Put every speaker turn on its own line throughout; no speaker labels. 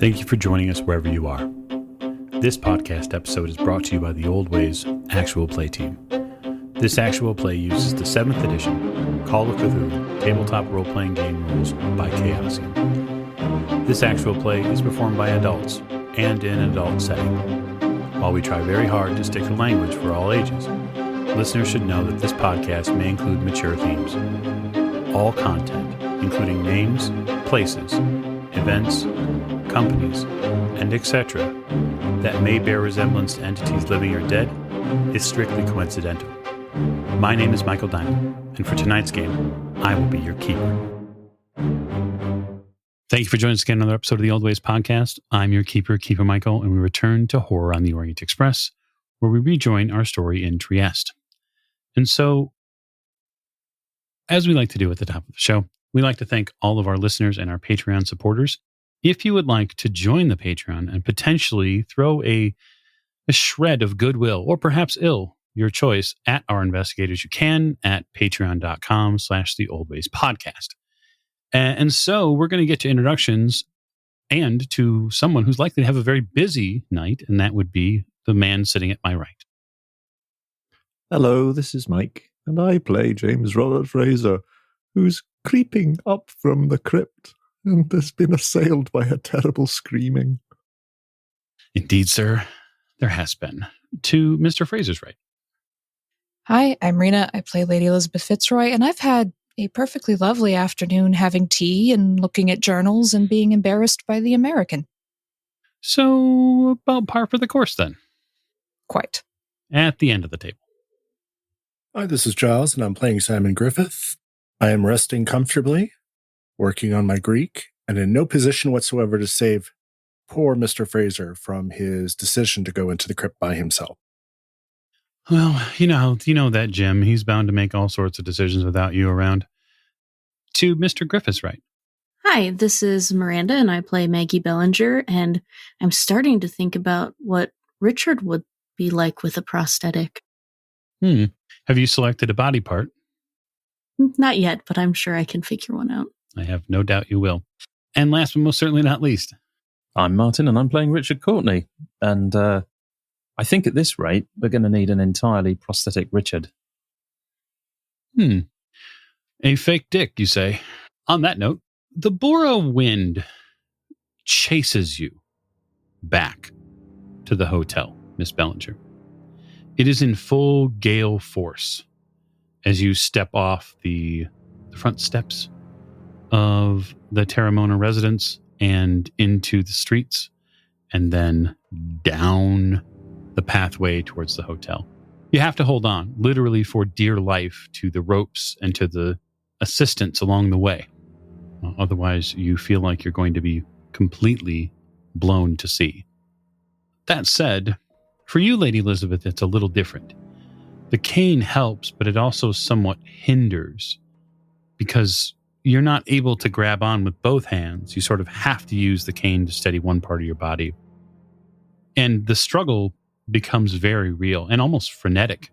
Thank you for joining us wherever you are. This podcast episode is brought to you by the Old Ways Actual Play team. This actual play uses the 7th edition Call of Cthulhu tabletop role-playing game rules by Chaosium. This actual play is performed by adults and in an adult setting. While we try very hard to stick to language for all ages, listeners should know that this podcast may include mature themes. All content, including names, places, events, companies, and etc., that may bear resemblance to entities living or dead is strictly coincidental. My name is Michael Diamond, and for tonight's game, I will be your keeper. Thank you for joining us again on another episode of the Old Ways podcast. I'm your keeper, Keeper Michael, and we return to horror on the Orient Express, where we rejoin our story in Trieste. And so, as we like to do at the top of the show, we like to thank all of our listeners and our Patreon supporters. If you would like to join the Patreon and potentially throw a shred of goodwill, or perhaps ill, your choice, at our investigators, you can at patreon.com/theoldwayspodcast. And so we're going to get to introductions and to someone who's likely to have a very busy night, and that would be the man sitting at my right.
Hello, this is Mike, and I play James Robert Fraser, who's creeping up from the crypt and has been assailed by a terrible screaming.
Indeed, sir, there has been. To Mr. Fraser's right.
Hi, I'm Rena. I play Lady Elizabeth Fitzroy, and I've had a perfectly lovely afternoon having tea and looking at journals and being embarrassed by the American.
So, about par for the course, then.
Quite.
At the end of the table.
Hi, this is Giles, and I'm playing Simon Griffith. I am resting comfortably, working on my Greek, and in no position whatsoever to save poor Mr. Fraser from his decision to go into the crypt by himself.
Well, you know that, Jim. He's bound to make all sorts of decisions without you around. To Mr. Griffith's right.
Hi, this is Miranda, and I play Maggie Bellinger, and I'm starting to think about what Richard would be like with a prosthetic.
Have you selected a body part?
Not yet, but I'm sure I can figure one out.
I have no doubt you will. And last but most certainly not least.
I'm Martin, and I'm playing Richard Courtney, and I think at this rate, we're going to need an entirely prosthetic Richard.
A fake dick, you say? On that note, the Bora wind chases you back to the hotel, Miss Bellinger. It is in full gale force as you step off the front steps of the Terramona residence and into the streets, and then down the pathway towards the hotel. You have to hold on, literally for dear life, to the ropes and to the assistants along the way. Otherwise, you feel like you're going to be completely blown to sea. That said, for you, Lady Elizabeth, it's a little different. The cane helps, but it also somewhat hinders because you're not able to grab on with both hands. You sort of have to use the cane to steady one part of your body. And the struggle becomes very real and almost frenetic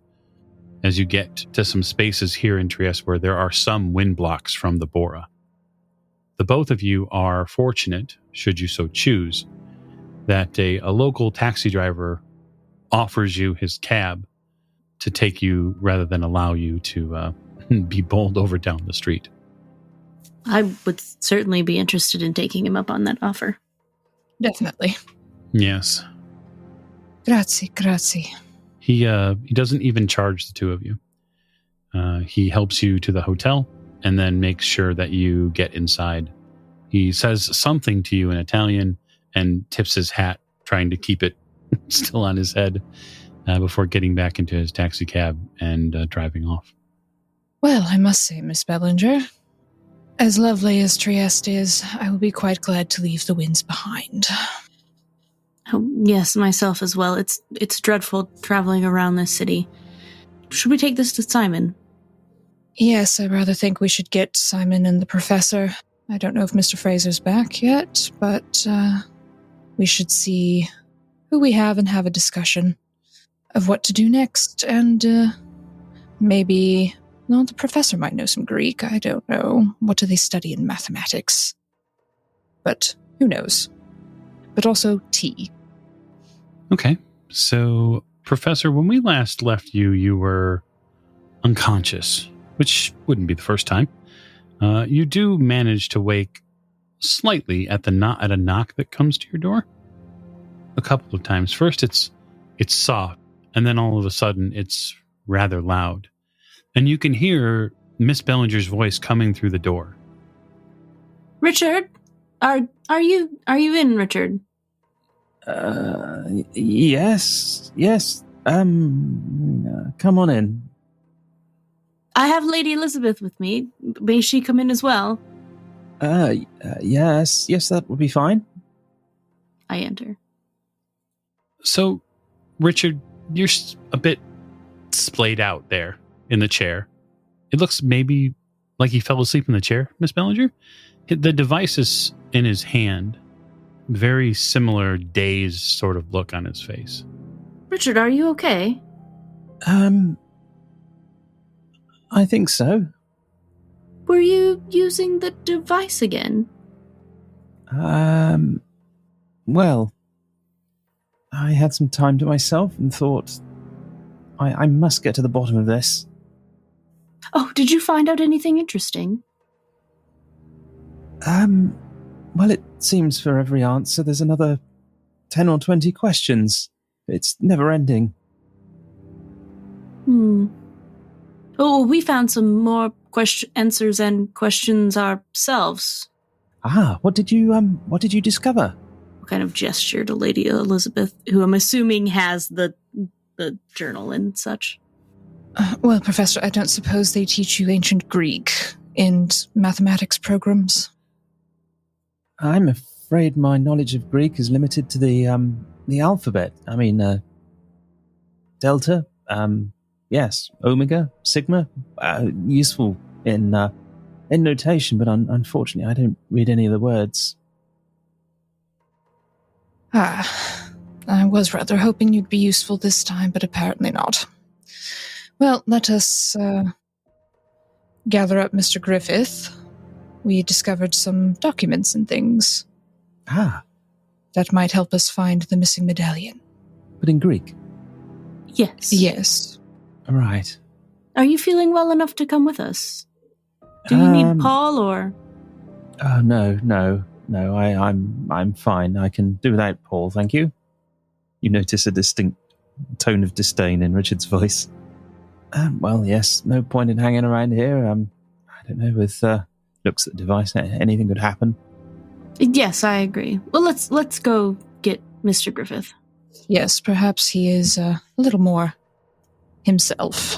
as you get to some spaces here in Trieste where there are some wind blocks from the Bora. The both of you are fortunate, should you so choose, that a local taxi driver offers you his cab to take you rather than allow you to be bowled over down the street.
I would certainly be interested in taking him up on that offer.
Definitely.
Yes.
Grazie.
He doesn't even charge the two of you. He helps you to the hotel and then makes sure that you get inside. He says something to you in Italian and tips his hat, trying to keep it still on his head before getting back into his taxi cab and driving off.
Well, I must say, Miss Bellinger, as lovely as Trieste is, I will be quite glad to leave the winds behind.
Oh, yes, myself as well. It's dreadful traveling around this city. Should we take this to Simon?
Yes, I rather think we should get Simon and the professor. I don't know if Mr. Fraser's back yet, but we should see who we have and have a discussion of what to do next. And maybe, well, the professor might know some Greek. I don't know. What do they study in mathematics? But who knows? but also tea.
Okay. So, Professor, when we last left you, you were unconscious, which wouldn't be the first time. You do manage to wake slightly at a knock that comes to your door a couple of times. First, it's soft, and then all of a sudden, it's rather loud, and you can hear Miss Bellinger's voice coming through the door.
Richard, are you in, Richard?
Yes. Come on in.
I have Lady Elizabeth with me. May she come in as well?
Yes, that would be fine.
I enter.
So, Richard, you're a bit splayed out there in the chair. It looks maybe like he fell asleep in the chair, Miss Bellinger. The device is in his hand. Very similar dazed sort of look on his face.
Richard, are you okay?
I think so.
Were you using the device again?
Well, I had some time to myself and thought, I must get to the bottom of this.
Oh, did you find out anything interesting?
Well, it seems for every answer there's another 10 or 20 questions. It's never ending.
Oh, we found some more answers and questions ourselves.
What did you discover?
What kind of gesture to Lady Elizabeth, who I'm assuming has the journal and such?
Well, Professor, I don't suppose they teach you ancient Greek in mathematics programs.
I'm afraid my knowledge of Greek is limited to the alphabet. I mean, delta, yes, omega, sigma, useful in notation, but unfortunately I don't read any of the words.
I was rather hoping you'd be useful this time, but apparently not. Well, let us gather up Mr. Griffith. We discovered some documents and things.
That
might help us find the missing medallion.
But in Greek?
Yes.
Yes.
All right.
Are you feeling well enough to come with us? Do you need Paul or?
No. I'm fine. I can do without Paul, thank you. You notice a distinct tone of disdain in Richard's voice. Well, yes, no point in hanging around here. I don't know, with looks at the device, anything could happen.
Yes, I agree. Well, let's go get Mr. Griffith.
Yes, perhaps he is a little more himself.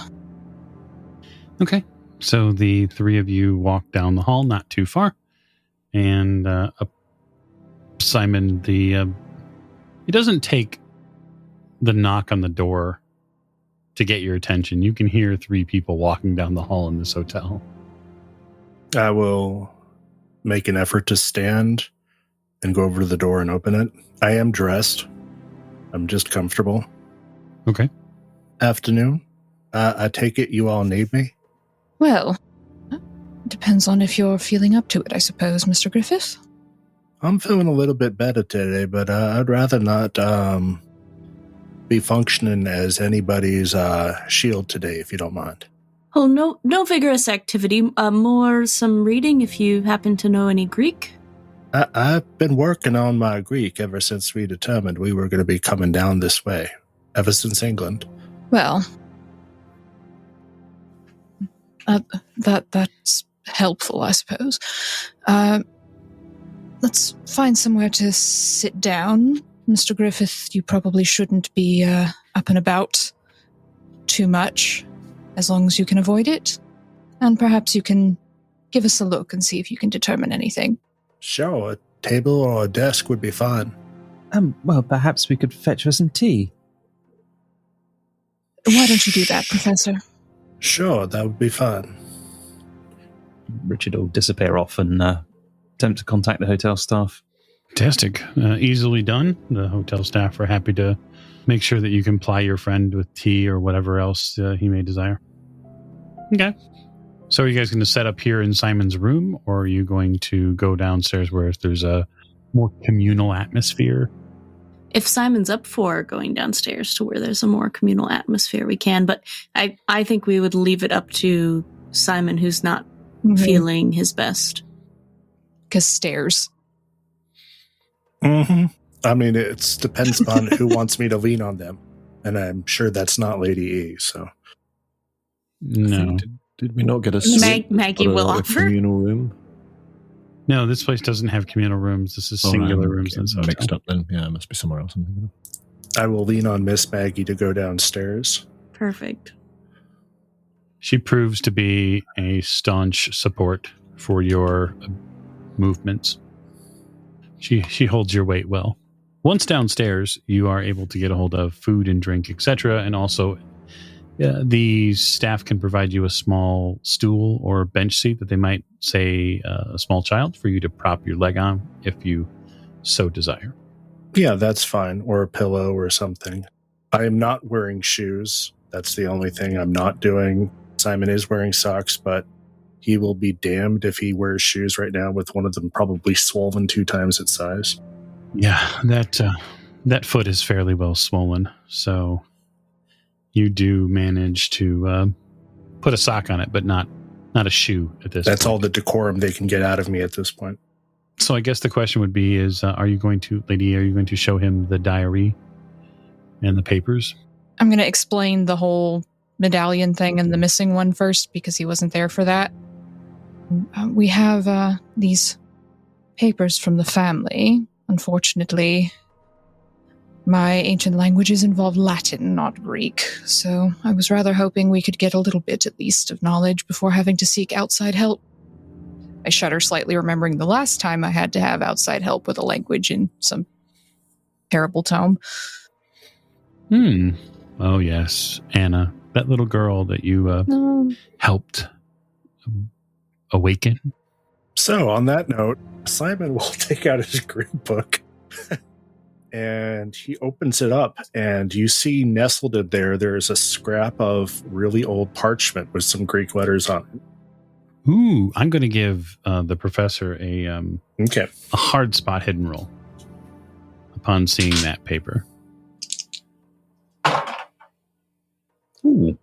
Okay, so the three of you walk down the hall, not too far, and Simon, it doesn't take the knock on the door to get your attention. You can hear three people walking down the hall in this hotel.
I will make an effort to stand and go over to the door and open it. I am dressed. I'm just comfortable.
Okay.
Afternoon. I take it you all need me?
Well, depends on if you're feeling up to it, I suppose, Mr. Griffith.
I'm feeling a little bit better today, but I'd rather not be functioning as anybody's shield today, if you don't mind.
Oh, no vigorous activity. More some reading if you happen to know any Greek.
I've been working on my Greek ever since we determined we were going to be coming down this way, ever since England.
Well, that's helpful, I suppose. Let's find somewhere to sit down. Mr. Griffith, you probably shouldn't be up and about too much, as long as you can avoid it. And perhaps you can give us a look and see if you can determine anything.
Sure, a table or a desk would be fine.
Well, perhaps we could fetch her some tea.
Why don't you do that, Professor?
Sure, that would be fine.
Richard will disappear off and attempt to contact the hotel staff.
Fantastic. Easily done. The hotel staff are happy to make sure that you can ply your friend with tea or whatever else he may desire. Okay. So are you guys going to set up here in Simon's room, or are you going to go downstairs where there's a more communal atmosphere.
If Simon's up for going downstairs to where there's a more communal atmosphere, we can. But I think we would leave it up to Simon, who's not feeling his best.
Because stairs.
Mm-hmm. I mean, it depends upon who wants me to lean on them. And I'm sure that's not Lady E, so.
No.
Did we not get a
Maggie will offer.
communal room?
No, this place doesn't have communal rooms. This is singular rooms. And so
mixed up then. Yeah, it must be somewhere else. I'm thinking of.
I will lean on Miss Maggie to go downstairs.
Perfect.
She proves to be a staunch support for your movements. She holds your weight well. Once downstairs, you are able to get a hold of food and drink, etc., and also the staff can provide you a small stool or bench seat that they might say a small child for you to prop your leg on if you so desire.
Yeah, that's fine. Or a pillow or something. I am not wearing shoes. That's the only thing I'm not doing. Simon is wearing socks, but he will be damned if he wears shoes right now with one of them probably swollen 2 times its size.
Yeah, that foot is fairly well swollen, so you do manage to put a sock on it, but not a shoe at this point.
That's all the decorum they can get out of me at this point.
So I guess the question would be are you going to show him the diary and the papers?
I'm going to explain the whole medallion thing and the missing one first because he wasn't there for that. We have these papers from the family. Unfortunately, my ancient languages involve Latin, not Greek, so I was rather hoping we could get a little bit, at least, of knowledge before having to seek outside help. I shudder slightly, remembering the last time I had to have outside help with a language in some terrible tome.
Oh, yes. Anna, that little girl that you helped awaken.
So, on that note, Simon will take out his Greek book and he opens it up, and you see nestled in there's a scrap of really old parchment with some Greek letters on it.
Ooh, I'm going to give the professor a hard spot hidden roll upon seeing that paper.
Ooh,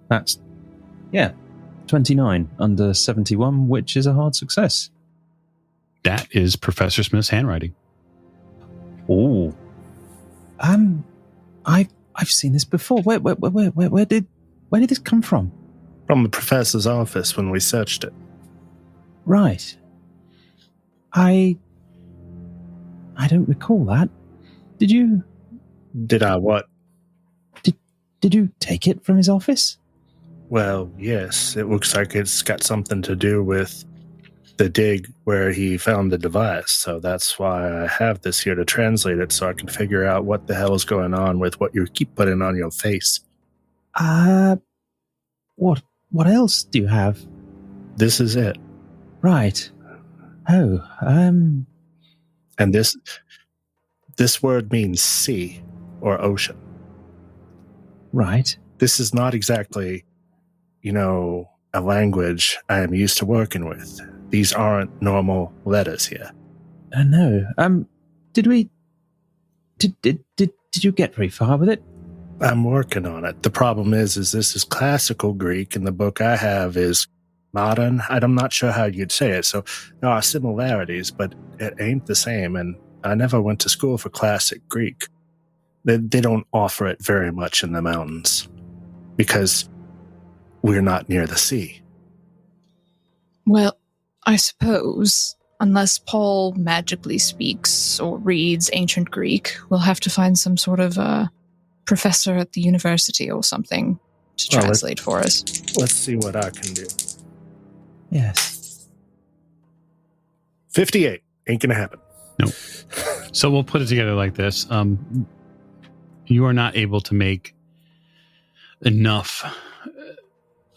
that's 29 under 71, which is a hard success.
That is Professor Smith's handwriting.
Oh, I've seen this before. Where did this come from?
From the professor's office when we searched it.
Right. I don't recall that. Did you?
Did I what?
Did you take it from his office?
Well, yes. It looks like it's got something to do with the dig where he found the device. So that's why I have this here to translate it so I can figure out what the hell is going on with what you keep putting on your face.
What else do you have?
This is it.
Right. Oh,
And this word means sea or ocean.
Right.
This is not exactly, a language I am used to working with. These aren't normal letters here.
No. Did you get very far with it?
I'm working on it. The problem is this is classical Greek, and the book I have is modern. I'm not sure how you'd say it. So there are similarities, but it ain't the same. And I never went to school for classic Greek. They don't offer it very much in the mountains because we're not near the sea.
Well, I suppose, unless Paul magically speaks or reads ancient Greek, we'll have to find some sort of professor at the university or something to translate for us.
Let's see what I can do.
Yes.
58. Ain't gonna happen.
Nope. So we'll put it together like this. You are not able to make enough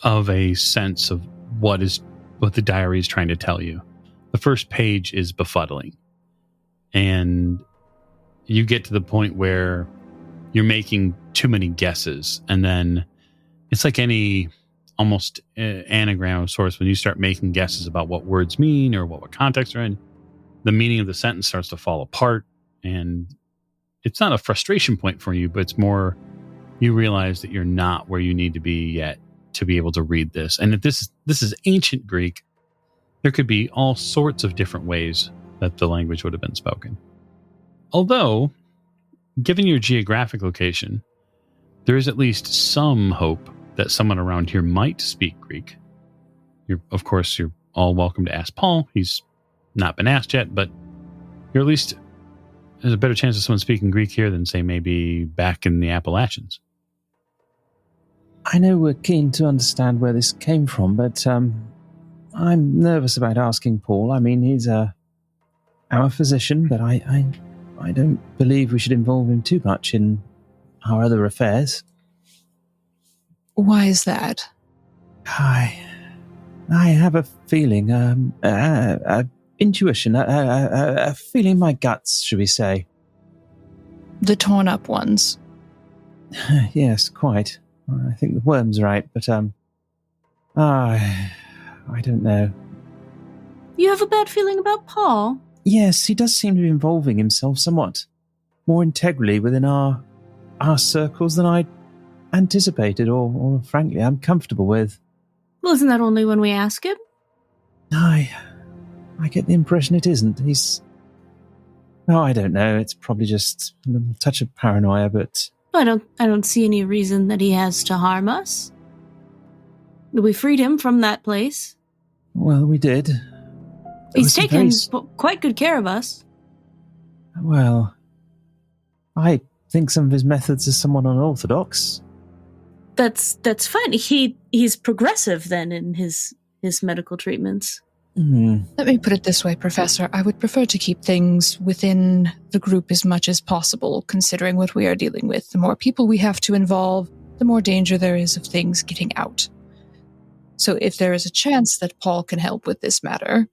of a sense of what the diary is trying to tell you. The first page is befuddling. And you get to the point where you're making too many guesses. And then it's like any almost anagram of sorts when you start making guesses about what words mean or what context are in. the meaning of the sentence starts to fall apart, and it's not a frustration point for you, but it's more you realize that you're not where you need to be yet to be able to read this. And if this is ancient Greek, there could be all sorts of different ways that the language would have been spoken. Although, given your geographic location, there is at least some hope that someone around here might speak Greek. Of course, you're all welcome to ask Paul. He's not been asked yet, but you're at least there's a better chance of someone speaking Greek here than, say, maybe back in the Appalachians.
I know we're keen to understand where this came from, but I'm nervous about asking Paul. I mean, he's our physician, but I don't believe we should involve him too much in our other affairs.
Why is that?
I have a feeling, intuition, a feeling in my guts, should we say.
The torn up ones.
Yes, quite. I think the worm's right, but I don't know.
You have a bad feeling about Paul?
Yes, he does seem to be involving himself somewhat more integrally within our circles than I anticipated, or frankly, I'm comfortable with.
Well, isn't that only when we ask him?
I get the impression it isn't. I don't know. It's probably just a little touch of paranoia, but
I don't see any reason that he has to harm us. We freed him from that place.
Well, we did.
He's taken quite good care of us.
Well, I think some of his methods are somewhat unorthodox.
That's fine. He's progressive then in his medical treatments.
Let me put it this way, Professor. I would prefer to keep things within the group as much as possible, considering what we are dealing with. The more people we have to involve, the more danger there is of things getting out. So if there is a chance that Paul can help with this matter,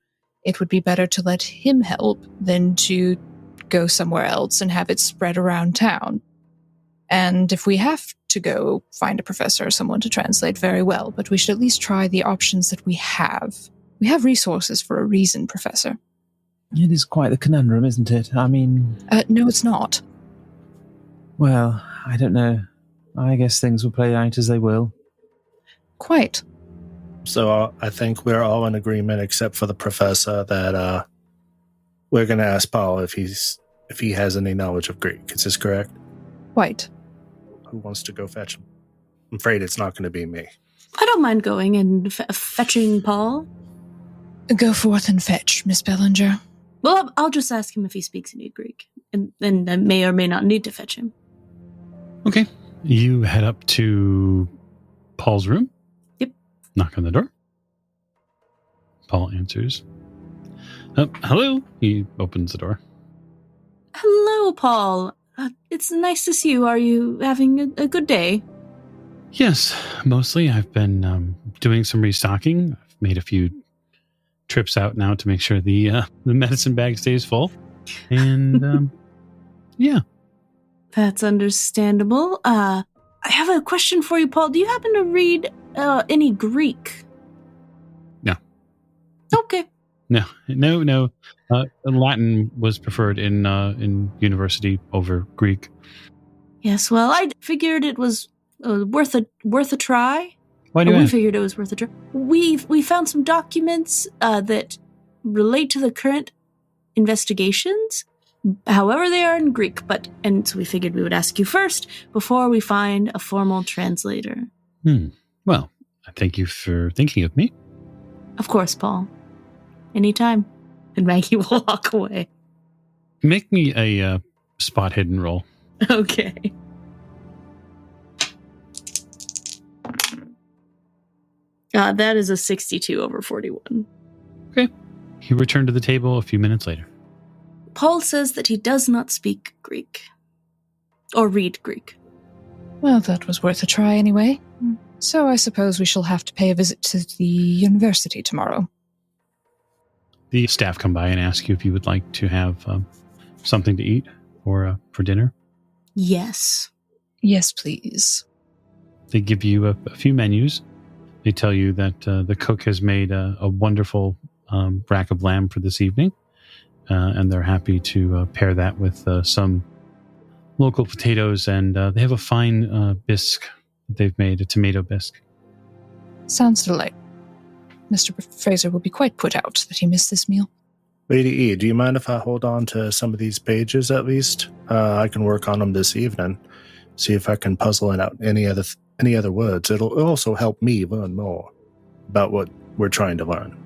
it would be better to let him help than to go somewhere else and have it spread around town. And if we have to go find a professor or someone to translate, very well, but we should at least try the options that we have. We have resources for a reason, Professor.
It is quite the conundrum, isn't it? I mean...
No, it's not.
Well, I don't know. I guess things will play out as they will.
Quite.
So I think we're all in agreement, except for the professor, that we're going to ask Paul if he has any knowledge of Greek. Is this correct?
Quite.
Who wants to go fetch him? I'm afraid it's not going to be me.
I don't mind going and fetching Paul.
Go forth and fetch, Miss Bellinger.
Well, I'll just ask him if he speaks any Greek, and then I may or may not need to fetch him.
Okay. You head up to Paul's room.
Yep.
Knock on the door. Paul answers. Hello. He opens the door.
Hello, Paul. It's nice to see you. Are you having a good day?
Yes, mostly. I've been doing some restocking. I've made a few trips out now to make sure the medicine bag stays full. And yeah.
That's understandable. I have a question for you, Paul. Do you happen to read any Greek?
No.
Okay.
No. Latin was preferred in university over Greek.
Yes, well, I figured it was worth a try.
Why do you
We
ask?
figured it was worth a try. We found some documents that relate to the current investigations. However, they are in Greek, and so we figured we would ask you first before we find a formal translator.
Well, thank you for thinking of me.
Of course, Paul. Anytime. And Maggie will walk away.
Make me a spot hidden roll.
Okay. That is a 62 over 41.
Okay. You return to the table a few minutes later.
Paul says that he does not speak Greek. Or read Greek.
Well, that was worth a try anyway. So I suppose we shall have to pay a visit to the university tomorrow.
The staff come by and ask you if you would like to have something to eat for dinner.
Yes.
Yes, please.
They give you a few menus. They tell you that the cook has made a wonderful rack of lamb for this evening. and they're happy to pair that with some local potatoes, and they have a fine bisque that they've made, a tomato bisque.
Sounds delightful. Mr. Fraser will be quite put out that he missed this meal.
Lady E, do you mind if I hold on to some of these pages at least? I can work on them this evening. See if I can puzzle it out any other words. It'll also help me learn more about what we're trying to learn.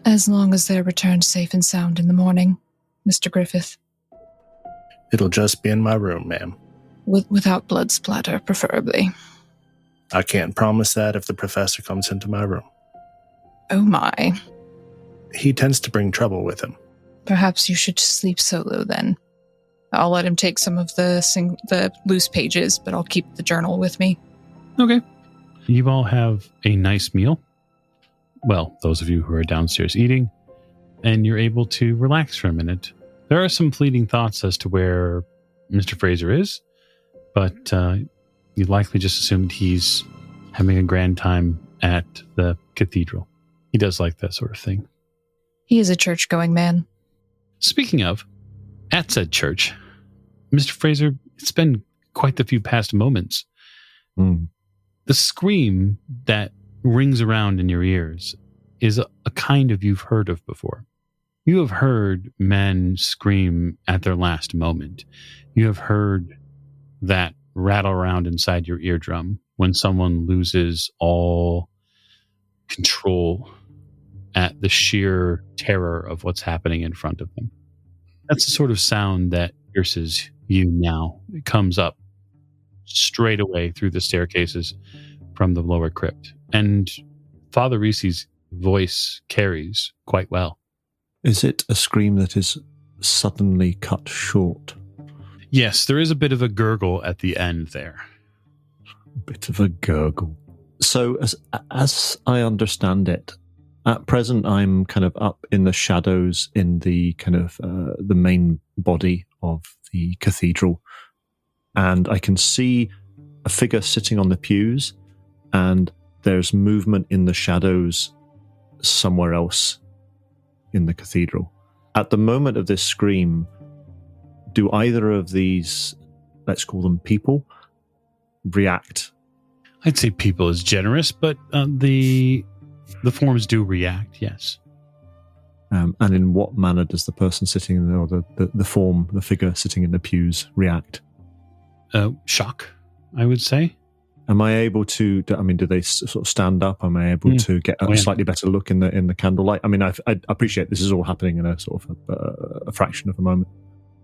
As long as they're returned safe and sound in the morning, Mr. Griffith.
It'll just be in my room, ma'am.
Without blood splatter, preferably.
I can't promise that if the professor comes into my room.
Oh my.
He tends to bring trouble with him.
Perhaps you should sleep solo then. I'll let him take some of the loose pages, but I'll keep the journal with me.
Okay. You all have a nice meal. Well, those of you who are downstairs eating, and you're able to relax for a minute. There are some fleeting thoughts as to where Mr. Fraser is, but you likely just assumed he's having a grand time at the cathedral. He does like that sort of thing.
He is a church-going man.
Speaking of, at said church, Mr. Fraser, it's been quite the few past moments. The scream that rings around in your ears is a kind of you've heard of before. You have heard men scream at their last moment. You have heard that rattle around inside your eardrum when someone loses all control at the sheer terror of what's happening in front of them. That's the sort of sound that pierces you now. It comes up straight away through the staircases from the lower crypt. And Father Reese's voice carries quite well.
Is it a scream that is suddenly cut short?
Yes, there is a bit of a gurgle at the end there.
A bit of a gurgle. So as I understand it, at present I'm kind of up in the shadows in the kind of the main body of the cathedral, and I can see a figure sitting on the pews, and there's movement in the shadows somewhere else in the cathedral. At the moment of this scream, do either of these, let's call them people, react?
I'd say people is generous, but the forms do react, yes.
And in what manner does the person sitting in or the form, the figure sitting in the pews react?
Shock, I would say.
Am I able to? Do they sort of stand up? Am I able to get a slightly better look in the candlelight? I mean, I appreciate this is all happening in a sort of a fraction of a moment.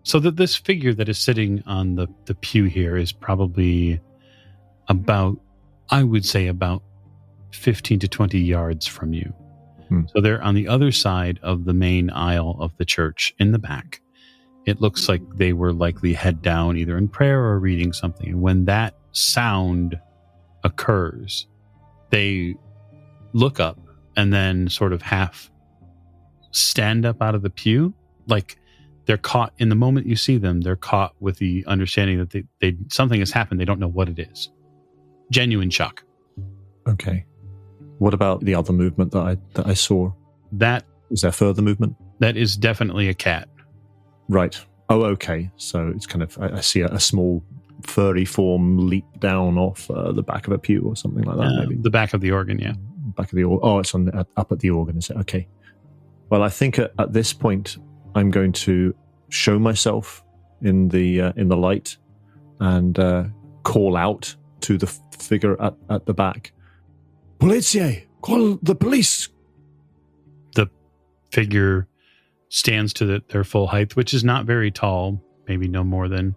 So that this figure that is sitting on the pew here is probably about, I would say, about 15 to 20 yards from you. So they're on the other side of the main aisle of the church in the back. It looks like they were likely head down either in prayer or reading something. And when that sound occurs, they look up and then sort of half stand up out of the pew. Like they're caught in the moment you see them, they're caught with the understanding that they something has happened. They don't know what it is. Genuine shock.
Okay. What about the other movement that I saw? Is there further movement?
That is definitely a cat.
Right. Oh, okay. So it's kind of, I see a small furry form leap down off the back of a pew or something like that, maybe.
The back of the organ, yeah.
Back of the organ. Oh, it's up at the organ, is it? Okay. Well, I think at this point, I'm going to show myself in the light and call out to the figure at the back. Polizie, call the police.
The figure stands to their full height, which is not very tall, maybe no more than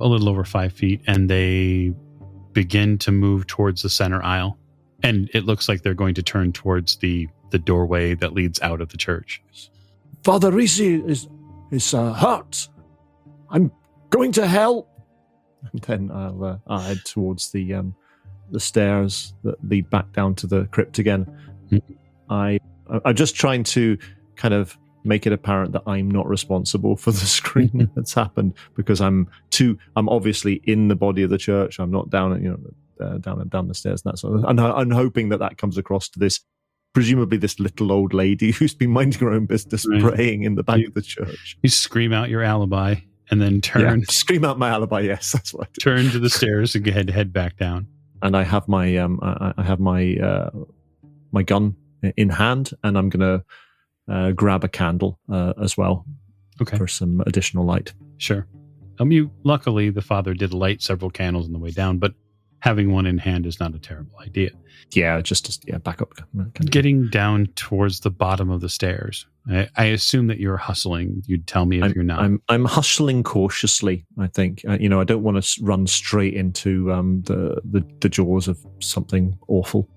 a little over 5 feet, and they begin to move towards the center aisle. And it looks like they're going to turn towards the doorway that leads out of the church.
Father Risi is hurt. I'm going to help. And then I'll head towards the stairs that lead back down to the crypt again. I'm just trying to kind of make it apparent that I'm not responsible for the scream that's happened, because I'm obviously in the body of the church. I'm not down the stairs and that sort of. And I'm hoping that comes across to this presumably this little old lady who's been minding her own business,
Right.
praying in the back of the church.
You scream out your alibi and then
Yeah, scream out my alibi. Yes, that's what I do.
turn to the stairs and head back down.
And I have my my gun in hand, and I'm gonna grab a candle as well
Okay,
for some additional light.
sure. Luckily, the father did light several candles on the way down, but having one in hand is not a terrible idea.
Yeah, just backup.
Getting down towards the bottom of the stairs, I assume that you're hustling. You'd tell me if you're not.
I'm hustling cautiously. I think I don't want to run straight into the jaws of something awful.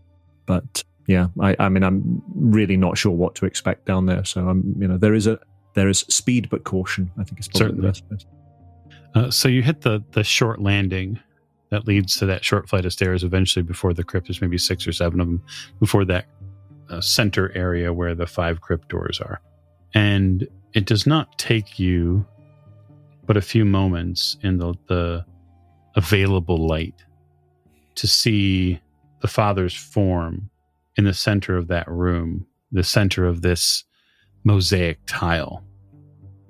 But yeah, I mean I'm really not sure what to expect down there. So there is speed but caution. I think it's probably the best.
So you hit the short landing that leads to that short flight of stairs eventually before the crypt. There's maybe 6 or 7 of them before that center area where the 5 crypt doors are. And it does not take you but a few moments in the available light to see the father's form in the center of that room, the center of this mosaic tile,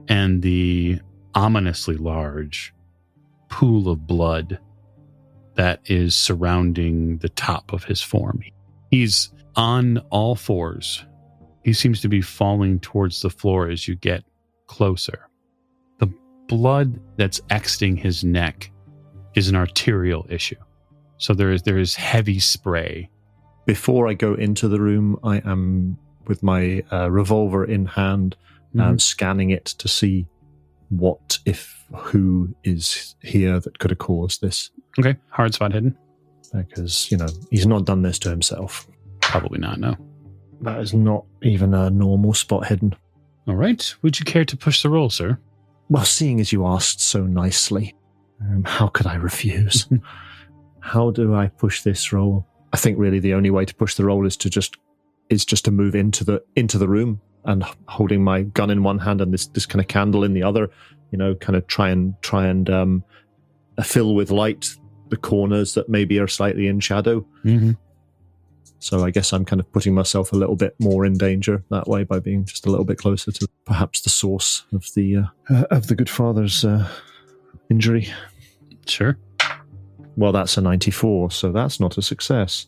and the ominously large pool of blood that is surrounding the top of his form. He's on all fours. He seems to be falling towards the floor as you get closer. The blood that's exiting his neck is an arterial issue. So there is heavy spray.
Before I go into the room, I am with my revolver in hand, scanning it to see who is here that could have caused this.
Okay, hard spot hidden.
Because, he's not done this to himself.
Probably not, no.
That is not even a normal spot hidden.
All right, would you care to push the roll, sir?
Well, seeing as you asked so nicely, how could I refuse? How do I push this roll? I think really the only way to push the roll is just to move into the room, and holding my gun in one hand and this kind of candle in the other, kind of try and fill with light the corners that maybe are slightly in shadow.
Mm-hmm.
So I guess I'm kind of putting myself a little bit more in danger that way by being just a little bit closer to perhaps the source of the good father's injury.
Sure.
Well, that's a 94, so that's not a success.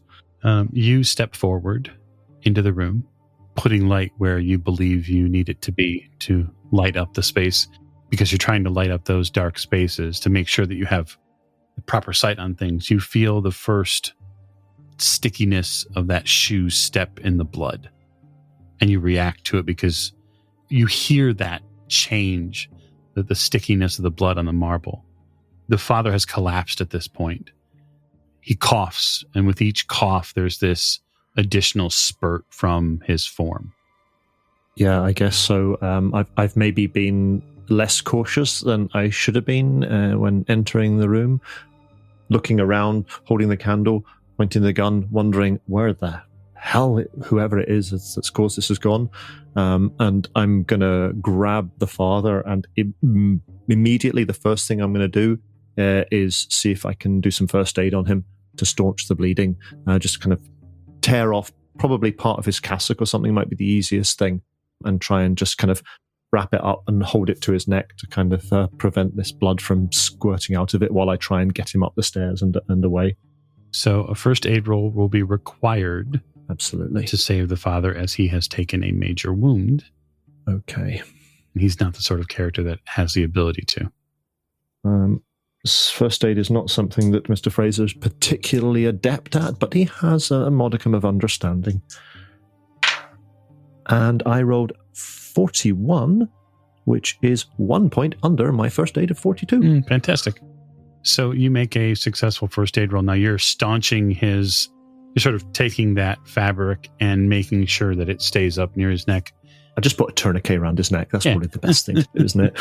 You step forward into the room, putting light where you believe you need it to be to light up the space, because you're trying to light up those dark spaces to make sure that you have the proper sight on things. You feel the first stickiness of that shoe step in the blood, and you react to it because you hear that change, the stickiness of the blood on the marble. The father has collapsed at this point. He coughs, and with each cough, there's this additional spurt from his form.
Yeah, I guess so. I've maybe been less cautious than I should have been when entering the room, looking around, holding the candle, pointing the gun, wondering where the hell whoever it is that's caused this has gone. And I'm going to grab the father, and immediately the first thing I'm going to do is see if I can do some first aid on him to staunch the bleeding. Just kind of tear off probably part of his cassock or something might be the easiest thing, and try and just kind of wrap it up and hold it to his neck to kind of prevent this blood from squirting out of it while I try and get him up the stairs and away.
So a first aid roll will be required.
Absolutely.
To save the father, as he has taken a major wound.
Okay.
He's not the sort of character that has the ability to.
First aid is not something that Mr. Fraser is particularly adept at, but he has a modicum of understanding. And I rolled 41, which is 1 point under my first aid of 42.
Fantastic. So you make a successful first aid roll. Now you're staunching you're sort of taking that fabric and making sure that it stays up near his neck.
I just put a tourniquet around his neck. That's probably the best thing to do, isn't it?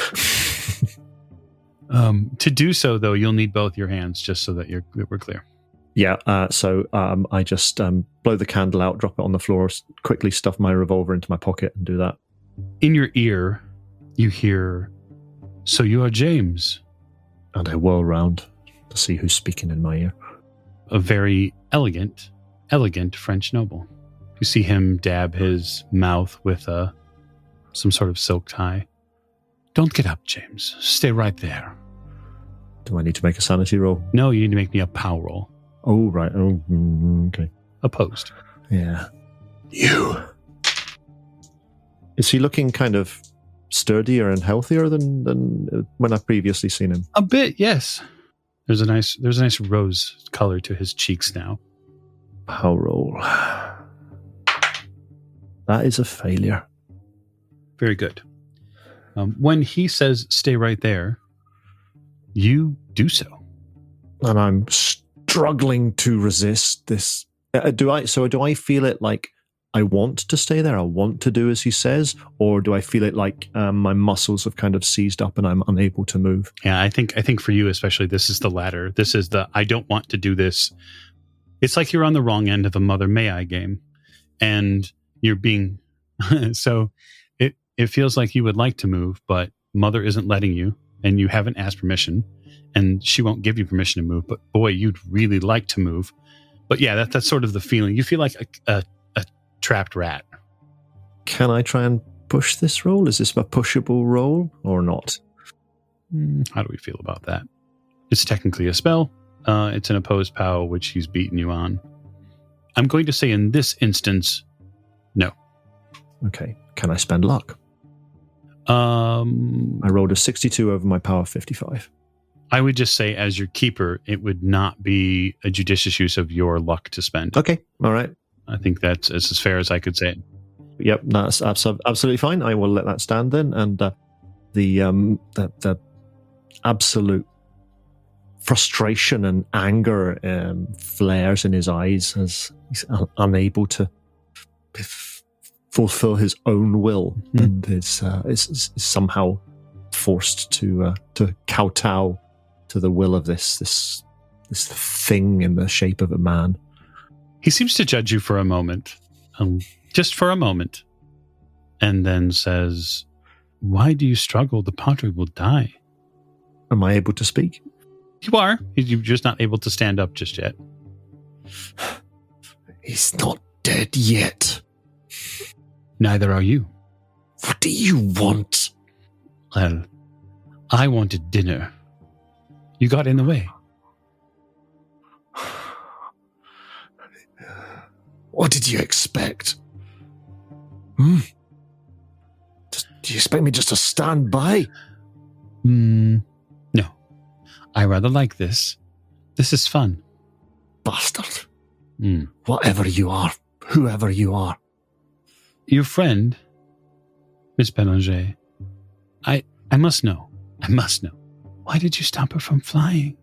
To do so, though, you'll need both your hands, just so that we're clear.
Yeah, so I just blow the candle out, drop it on the floor, quickly stuff my revolver into my pocket and do that.
In your ear, you hear, "So you are James."
And I whirl round to see who's speaking in my ear.
A very elegant French noble. You see him dab his mouth with some sort of silk tie. Don't get up, James. Stay right there.
Do I need to make a sanity roll?
No, you need to make me a power roll.
Oh, right. Oh, okay.
Opposed.
Yeah. You. Is he looking kind of sturdier and healthier than when I've previously seen him?
A bit, yes. There's a nice rose color to his cheeks now.
Power roll. That is a failure.
Very good. When he says stay right there, you do so.
And I'm struggling to resist this. Do I feel it like I want to stay there? I want to do as he says? Or do I feel it like my muscles have kind of seized up and I'm unable to move?
Yeah, I think for you especially, this is the latter. This is the I don't want to do this. It's like you're on the wrong end of a Mother May I game. And you're being... so it feels like you would like to move, but Mother isn't letting you, and you haven't asked permission, and she won't give you permission to move. But boy, you'd really like to move. But yeah, that's sort of the feeling. You feel like a trapped rat.
Can I try and push this roll? Is this a pushable roll or not?
How do we feel about that? It's technically a spell. It's an opposed POW, which he's beaten you on. I'm going to say in this instance, no.
Okay. Can I spend luck?
I
rolled a 62 over my power 55.
I would just say as your keeper, it would not be a judicious use of your luck to spend.
Okay. All right.
I think that's as fair as I could say it.
Yep. That's absolutely fine. I will let that stand then. And the absolute frustration and anger flares in his eyes as he's unable to fulfill his own will, and is somehow forced to kowtow to the will of this thing in the shape of a man.
He seems to judge you for a moment, just for a moment, and then says, "Why do you struggle? The padre will die."
Am I able to speak?
You are. You're just not able to stand up just yet.
He's not dead yet.
Neither are you.
What do you want?
Well, I wanted dinner. You got in the way.
What did you expect? Do you expect me just to stand by?
No. I rather like this. This is fun.
Bastard. Whatever you are, whoever you are.
Your friend, Miss Belanger, I must know. I must know. Why did you stop her from flying?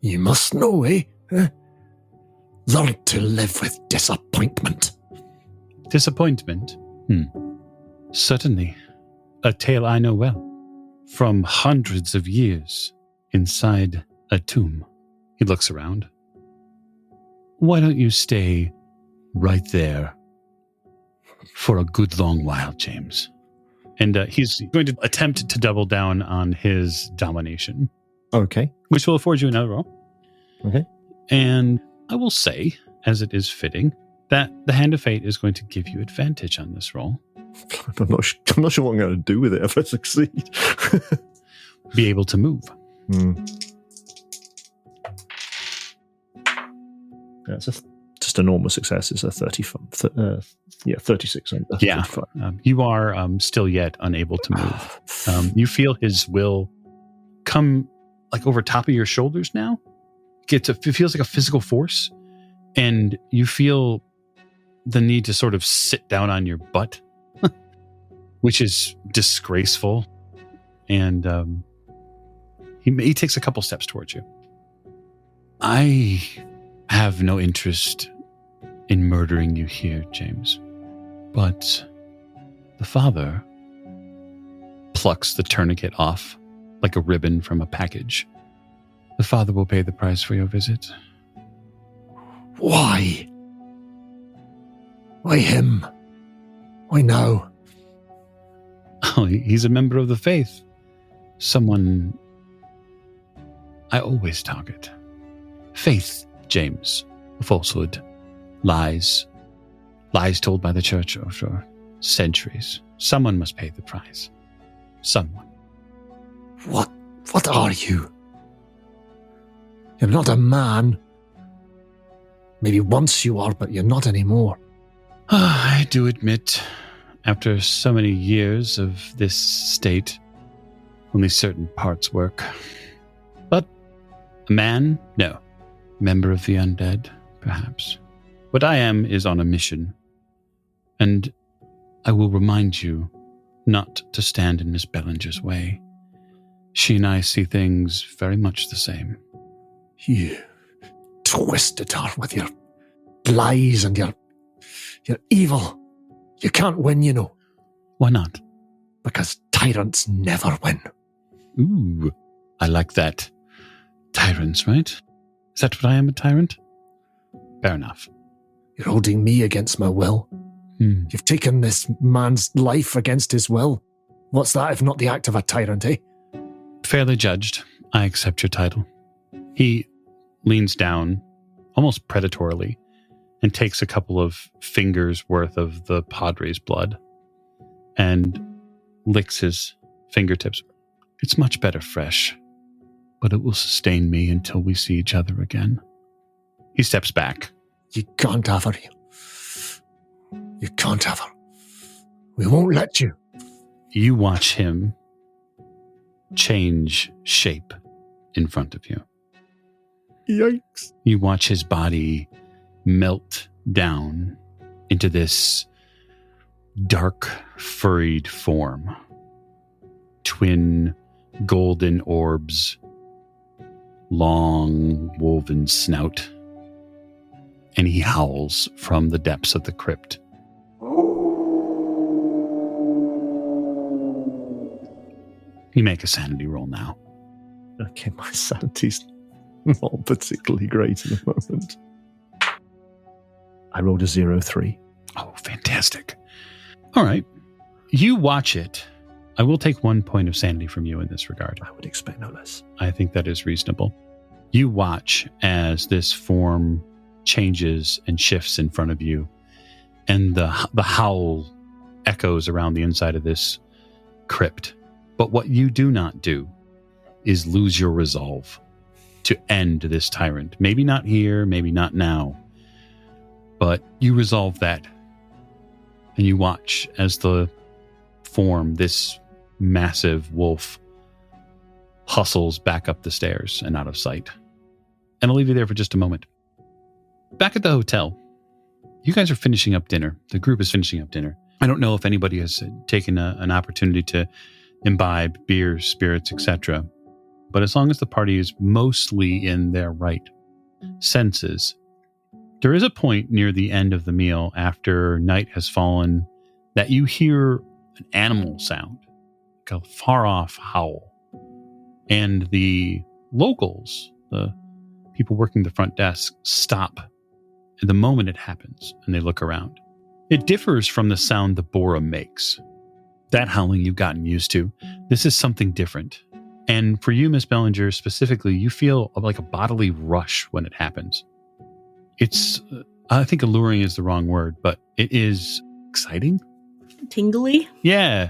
You must know, eh? Learn to live with disappointment.
Disappointment? Certainly. A tale I know well. From hundreds of years inside a tomb. He looks around. Why don't you stay right there for a good long while, James? And he's going to attempt to double down on his domination.
Okay.
Which will afford you another roll.
Okay.
And I will say, as it is fitting, that the Hand of Fate is going to give you advantage on this roll.
I'm not sure what I'm going to do with it if I succeed.
Be able to move.
Yeah, it's just a normal success. It's a 36 on 35.
You are still yet unable to move. You feel his will come like over top of your shoulders now. It feels like a physical force, and you feel the need to sort of sit down on your butt, which is disgraceful. And he takes a couple steps towards you. I have no interest in murdering you here, James. But the father plucks the tourniquet off like a ribbon from a package. The father will pay the price for your visit.
Why? Why him? Why now?
Oh, he's a member of the faith. Someone I always target. Faith, James. Falsehood. Lies. Lies told by the church for centuries. Someone must pay the price. Someone.
What are you? You're not a man. Maybe once you are, but you're not anymore.
I do admit, after so many years of this state, only certain parts work. But a man? No. Member of the undead, perhaps. What I am is on a mission. And I will remind you not to stand in Miss Bellinger's way. She and I see things very much the same.
You twisted her with your lies and your evil. You can't win, you know.
Why not?
Because tyrants never win.
Ooh, I like that. Tyrants, right? Is that what I am, a tyrant? Fair enough.
You're holding me against my will. You've taken this man's life against his will. What's that if not the act of a tyrant, eh?
Fairly judged. I accept your title. He leans down, almost predatorily, and takes a couple of fingers worth of the Padre's blood and licks his fingertips. It's much better fresh, but it will sustain me until we see each other again. He steps back.
You can't have her. You can't have her. We won't let you.
You watch him change shape in front of you.
Yikes.
You watch his body melt down into this dark, furried form. Twin golden orbs, long woven snout. And he howls from the depths of the crypt. You make a sanity roll now.
Okay, my sanity's not particularly great at the moment. I rolled a 0-3.
Oh, fantastic. All right. You watch it. I will take 1 point of sanity from you in this regard.
I would expect no less.
I think that is reasonable. You watch as this form changes and shifts in front of you, and the howl echoes around the inside of this crypt. But what you do not do is lose your resolve to end this tyrant. Maybe not here, maybe not now, but you resolve that, and you watch as the form, this massive wolf, hustles back up the stairs and out of sight. And I'll leave you there for just a moment. Back at the hotel, you guys are finishing up dinner. The group is finishing up dinner. I don't know if anybody has taken an opportunity to imbibe beer, spirits, etc. But as long as the party is mostly in their right senses, there is a point near the end of the meal after night has fallen that you hear an animal sound, like a far-off howl. And the locals, the people working the front desk, stop at the moment it happens, and they look around. It differs from the sound the Bora makes. That howling you've gotten used to. This is something different. And for you, Miss Bellinger, specifically, you feel like a bodily rush when it happens. It's, I think alluring is the wrong word, but it is exciting.
Tingly?
Yeah.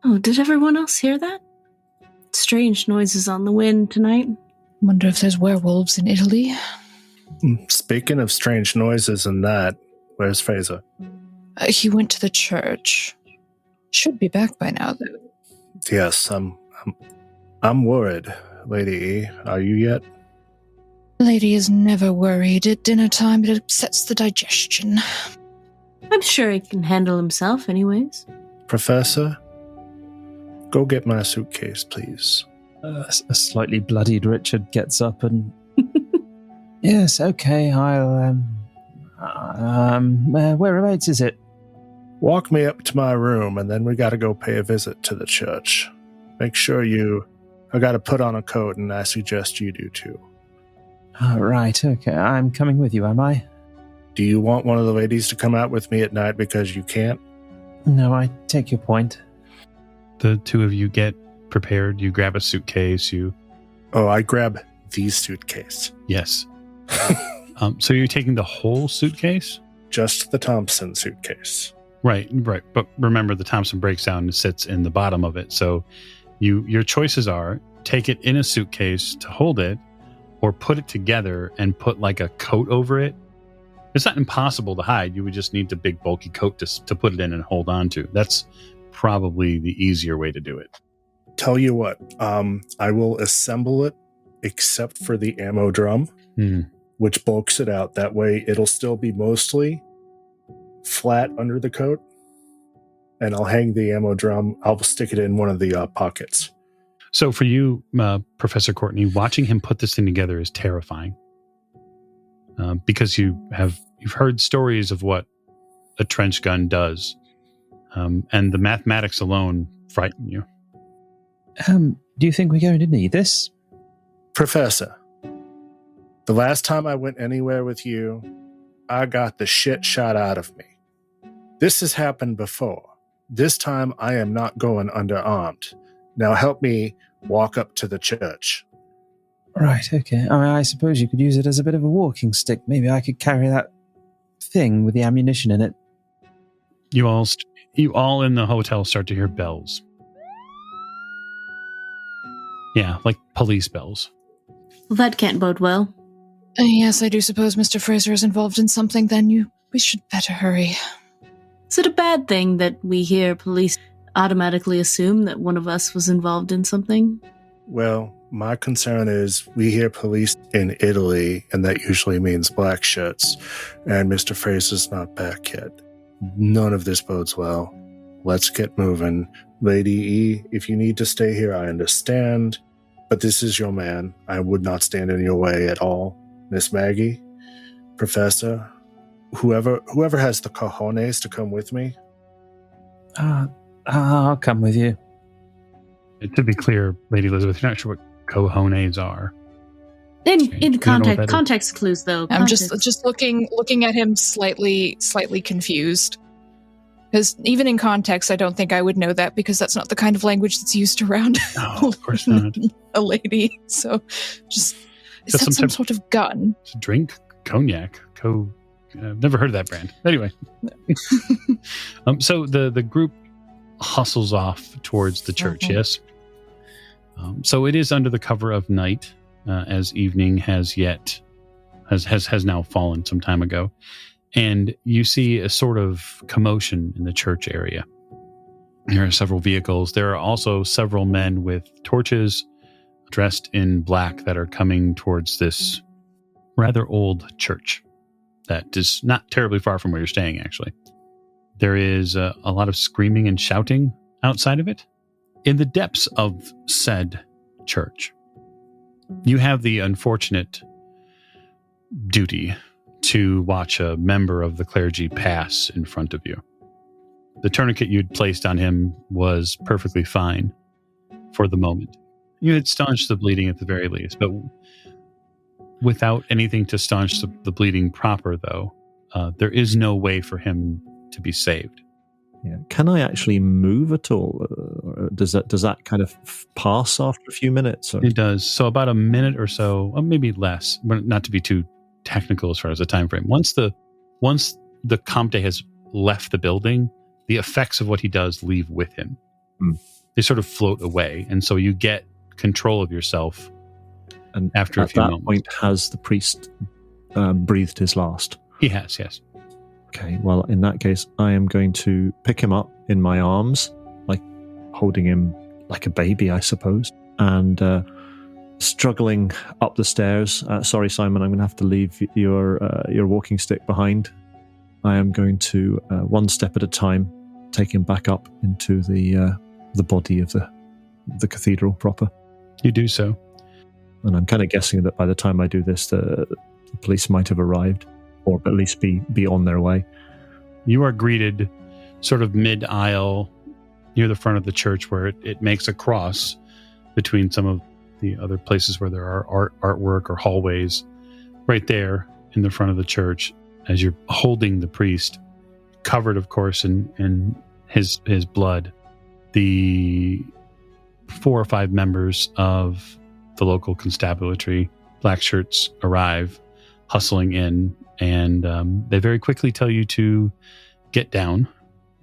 Oh, did everyone else hear that? Strange noises on the wind tonight.
Wonder if there's werewolves in Italy.
Speaking of strange noises and that, where's Fraser?
He went to the church. Should be back by now, though.
Yes, I'm worried. Lady E, are you yet?
Lady is never worried at dinner time. It upsets the digestion.
I'm sure he can handle himself anyways.
Professor, go get my suitcase, please.
A slightly bloodied Richard gets up and... Yes, okay, whereabouts is it?
Walk me up to my room, and then we gotta go pay a visit to the church. Make sure I gotta put on a coat, and I suggest you do too.
Oh, right, okay, I'm coming with you, am I?
Do you want one of the ladies to come out with me at night because you can't?
No, I take your point.
The two of you get prepared. You grab a suitcase.
Oh, I grab the suitcase.
Yes. So you're taking the whole suitcase?
just the Thompson suitcase.
Right. But remember, the Thompson breaks down and sits in the bottom of it. So your choices are take it in a suitcase to hold it, or put it together and put like a coat over it. It's not impossible to hide. You would just need the big bulky coat to put it in and hold on to. That's probably the easier way to do it.
Tell you what, I will assemble it except for the ammo drum, which bulks it out. That way it'll still be mostly flat under the coat, and I'll hang the ammo drum. I'll stick it in one of the pockets.
So for you, Professor Courtney, watching him put this thing together is terrifying, because you've heard stories of what a trench gun does, and the mathematics alone frighten you.
Do you think we're going to need this?
Professor, the last time I went anywhere with you, I got the shit shot out of me. This has happened before. This time I am not going underarmed. Now help me walk up to the church.
Right, okay. I suppose you could use it as a bit of a walking stick. Maybe I could carry that thing with the ammunition in it.
You all in the hotel start to hear bells. Yeah, like police bells.
Well, that can't bode well.
Yes, I do suppose Mr. Fraser is involved in something, then we should better hurry.
Is it a bad thing that we hear police automatically assume that one of us was involved in something?
Well, my concern is we hear police in Italy, and that usually means black shirts, and Mr. Fraser's not back yet. None of this bodes well. Let's get moving. Lady E, if you need to stay here, I understand, but this is your man. I would not stand in your way at all. Miss Maggie, Professor, whoever has the cojones to come with me.
I'll come with you.
To be clear, Lady Elizabeth, you're not sure what cojones are.
In context clues, though.
I'm just looking at him slightly confused. Because even in context, I don't think I would know that, because that's not the kind of language that's used around
No, of course not.
a lady. So, is that some sort of gun?
Drink? Cognac? I've never heard of that brand. Anyway. So the group hustles off towards the church, yes? So it is under the cover of night, as evening has now fallen some time ago. And you see a sort of commotion in the church area. There are several vehicles. There are also several men with torches dressed in black that are coming towards this rather old church that is not terribly far from where you're staying, actually. There is a lot of screaming and shouting outside of it. In the depths of said church, you have the unfortunate duty to watch a member of the clergy pass in front of you. The tourniquet you'd placed on him was perfectly fine for the moment. You had staunched the bleeding at the very least, but without anything to staunch the bleeding proper, though, there is no way for him to be saved.
Yeah. Can I actually move at all? Or does that kind of pass after a few minutes? Or?
It does. So about a minute or so, or maybe less, but not to be too technical as far as the time frame. Once the Comte has left the building, the effects of what he does leave with him. They sort of float away, and so you get control of yourself.
And
after a few moments.
At that point, has the priest breathed his last?
He has, yes.
Okay, well, in that case, I am going to pick him up in my arms, like holding him like a baby, I suppose, and struggling up the stairs. Sorry, Simon, I'm going to have to leave your walking stick behind. I am going to, one step at a time, take him back up into the body of the cathedral proper.
You do so.
And I'm kind of guessing that by the time I do this, the police might have arrived, or at least be on their way.
You are greeted sort of mid-aisle near the front of the church, where it makes a cross between some of the other places where there are artwork or hallways. Right there in the front of the church, as you're holding the priest, covered, of course, in his blood, the 4 or 5 members of the local constabulary black shirts arrive, hustling in, and they very quickly tell you to get down.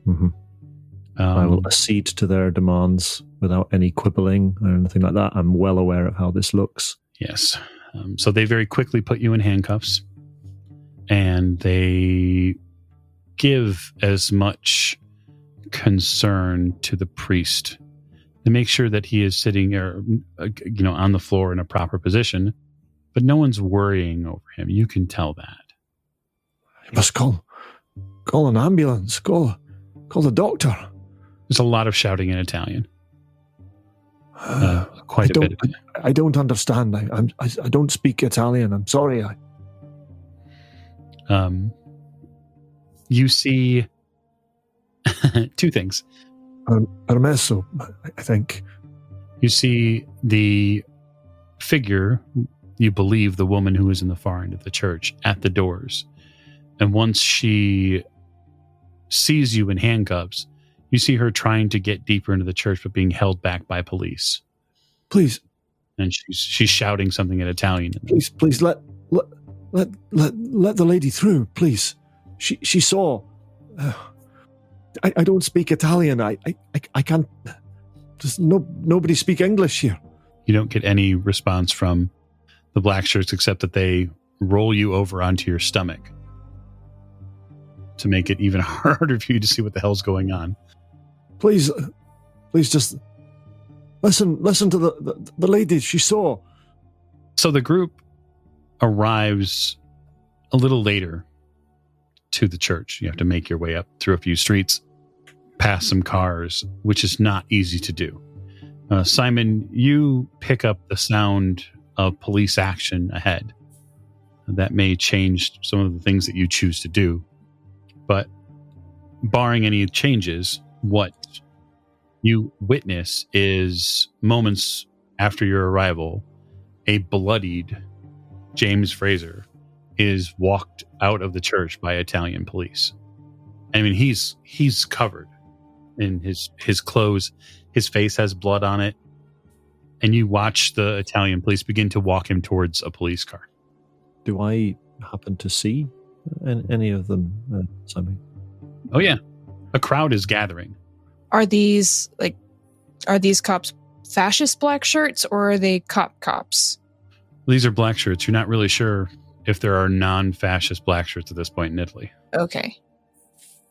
Mm-hmm. I will accede to their demands without any quibbling or anything like that. I'm well aware of how this looks.
Yes. So they very quickly put you in handcuffs, and they give as much concern to the priest. They make sure that he is sitting on the floor in a proper position, but no one's worrying over him. You can tell that.
You must call an ambulance. Call the doctor.
There's a lot of shouting in Italian. Quite a bit of it.
I don't understand. I don't speak Italian. I'm sorry.
You see two things.
Permesso, I think.
You see the figure, you believe the woman who is in the far end of the church, at the doors. And once she sees you in handcuffs, you see her trying to get deeper into the church, but being held back by police.
Please.
And she's shouting something in Italian.
Please let the lady through, please. She saw. I don't speak Italian. I can't. There's nobody speak English here.
You don't get any response from the black shirts except that they roll you over onto your stomach to make it even harder for you to see what the hell's going on.
Please just listen to the lady she saw.
So the group arrives a little later to the church. You have to make your way up through a few streets, past some cars, which is not easy to do. Simon, you pick up the sound of police action ahead. That may change some of the things that you choose to do. But barring any changes, what you witness is moments after your arrival, a bloodied James Fraser is walked out of the church by Italian police. I mean, he's covered in his clothes. His face has blood on it. And you watch the Italian police begin to walk him towards a police car.
Do I happen to see any of them, Simon?
Oh, yeah. A crowd is gathering.
Are these cops fascist black shirts, or are they cops?
These are black shirts. You're not really sure if there are non-fascist black shirts at this point in Italy.
Okay.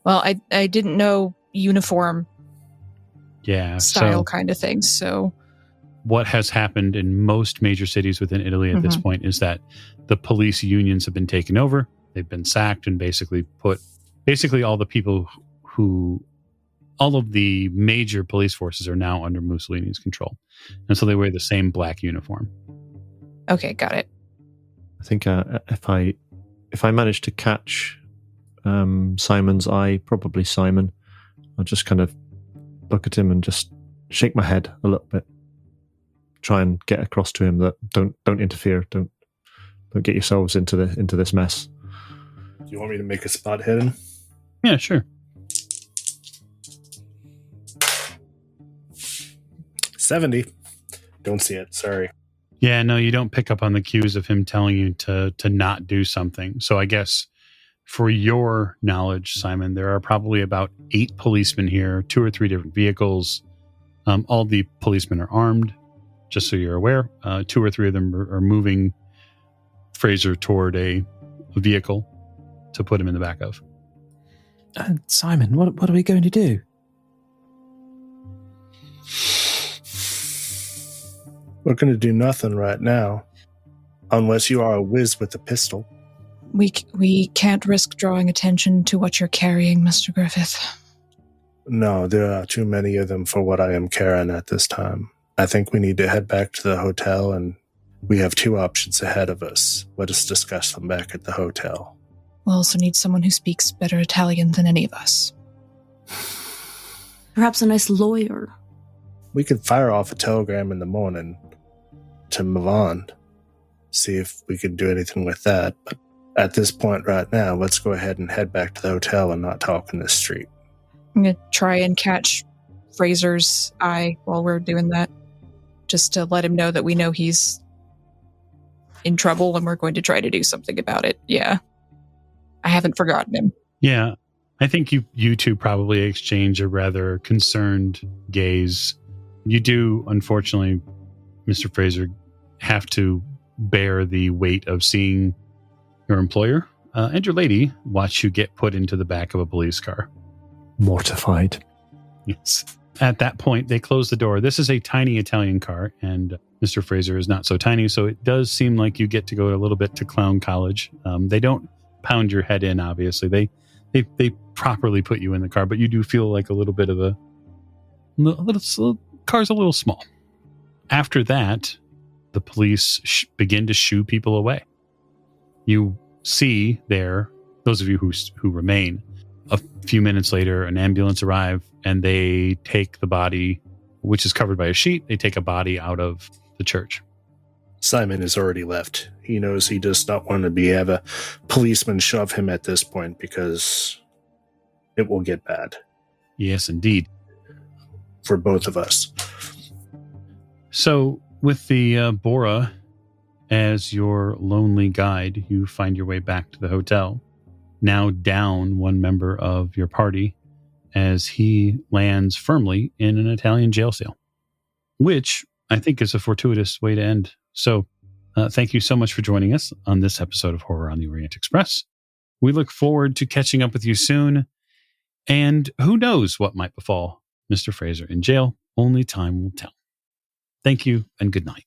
Well, I didn't know uniform style kind of things, so...
What has happened in most major cities within Italy at this point is that the police unions have been taken over. They've been sacked and basically all the people all of the major police forces are now under Mussolini's control. And so they wear the same black uniform.
Okay, got it.
I think if I manage to catch Simon's eye, probably Simon, I'll just kind of look at him and just shake my head a little bit. Try and get across to him that don't interfere, don't get yourselves into this mess.
Do you want me to make a spot hidden?
Yeah, sure.
70. Don't see it. Sorry.
Yeah, no, you don't pick up on the cues of him telling you to not do something. So I guess for your knowledge, Simon, there are probably about 8 policemen here, 2 or 3 different vehicles. All the policemen are armed, just so you're aware. 2 or 3 of them are moving Fraser toward a vehicle to put him in the back of.
Simon, what are we going to do?
We're going to do nothing right now, unless you are a whiz with a pistol.
We can't risk drawing attention to what you're carrying, Mr. Griffith.
No, there are too many of them for what I am carrying at this time. I think we need to head back to the hotel, and we have 2 options ahead of us. Let us discuss them back at the hotel.
We'll also need someone who speaks better Italian than any of us.
Perhaps a nice lawyer.
We could fire off a telegram in the morning to Milan, see if we could do anything with that. But at this point right now, let's go ahead and head back to the hotel and not talk in the street.
I'm going to try and catch Fraser's eye while we're doing that, just to let him know that we know he's in trouble and we're going to try to do something about it. Yeah. I haven't forgotten him.
Yeah. I think you two probably exchange a rather concerned gaze. You do, unfortunately, Mr. Fraser, have to bear the weight of seeing your employer and your lady watch you get put into the back of a police car.
Mortified.
Yes. At that point, they close the door. This is a tiny Italian car, and Mr. Fraser is not so tiny, so it does seem like you get to go a little bit to clown college. They don't pound your head in, obviously. They properly put you in the car, but you do feel like a little bit of a car's a little small. After that, the police begin to shoo people away. You see there, those of you who remain, a few minutes later, an ambulance arrives and they take the body, which is covered by a sheet. They take a body out of the church.
Simon has already left. He knows he does not want to have a policeman shove him at this point because it will get bad.
Yes, indeed.
For both of us.
So with the Bora as your lonely guide, you find your way back to the hotel. Now down one member of your party as he lands firmly in an Italian jail cell, which I think is a fortuitous way to end. So thank you so much for joining us on this episode of Horror on the Orient Express. We look forward to catching up with you soon. And who knows what might befall Mr. Fraser in jail? Only time will tell. Thank you and good night.